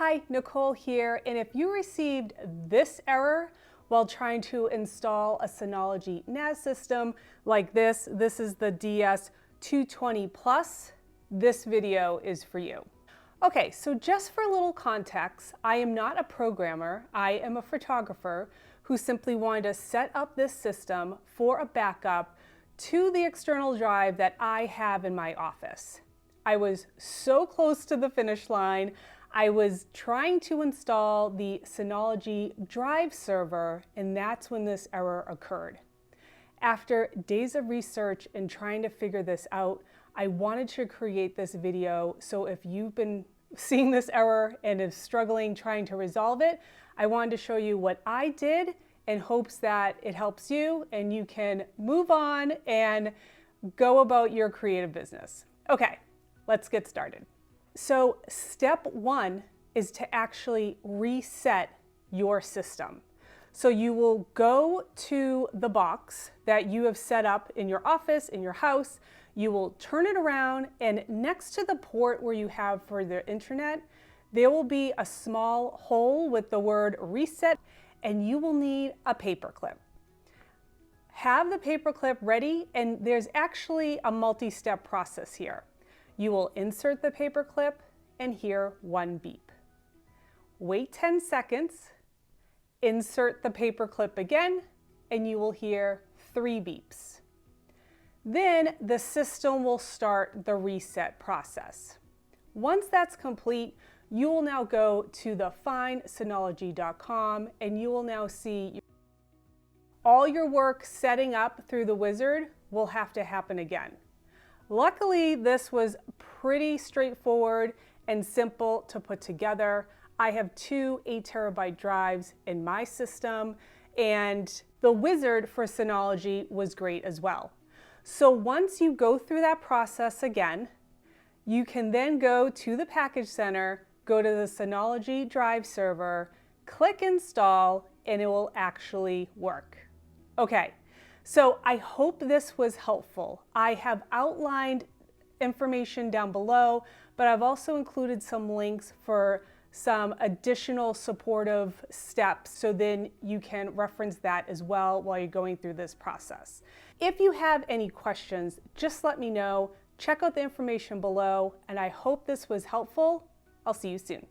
Hi, Nicole here, and if you received this error while trying to install a Synology NAS system like this is the DS220 Plus, this video is for you. Okay, so just for a little context, I am not a programmer, I am a photographer who simply wanted to set up this system for a backup to the external drive that I have in my office. I was so close to the finish line. I was trying to install the Synology drive server, and that's when this error occurred. After days of research and trying to figure this out, I wanted to create this video, so if you've been seeing this error and is struggling trying to resolve it, I wanted to show you what I did in hopes that it helps you and you can move on and go about your creative business. Okay, let's get started. So step one is to actually reset your system. So you will go to the box that you have set up in your office, in your house, you will turn it around, and next to the port where you have for the internet, there will be a small hole with the word reset, and you will need a paperclip. Have the paperclip ready, and there's actually a multi-step process here. You will insert the paperclip and hear one beep. Wait 10 seconds, insert the paperclip again, and you will hear 3 beeps. Then the system will start the reset process. Once that's complete, you will now go to the findsynology.com and you will now see all your work setting up through the wizard will have to happen again. Luckily, this was pretty straightforward and simple to put together. I have 2 8-terabyte drives in my system, and the wizard for Synology was great as well. So once you go through that process again, you can then go to the package center, go to the Synology drive server, click install, and it will actually work. Okay. So I hope this was helpful. I have outlined information down below, but I've also included some links for some additional supportive steps, so then you can reference that as well while you're going through this process. If you have any questions, just let me know. Check out the information below, and I hope this was helpful. I'll see you soon.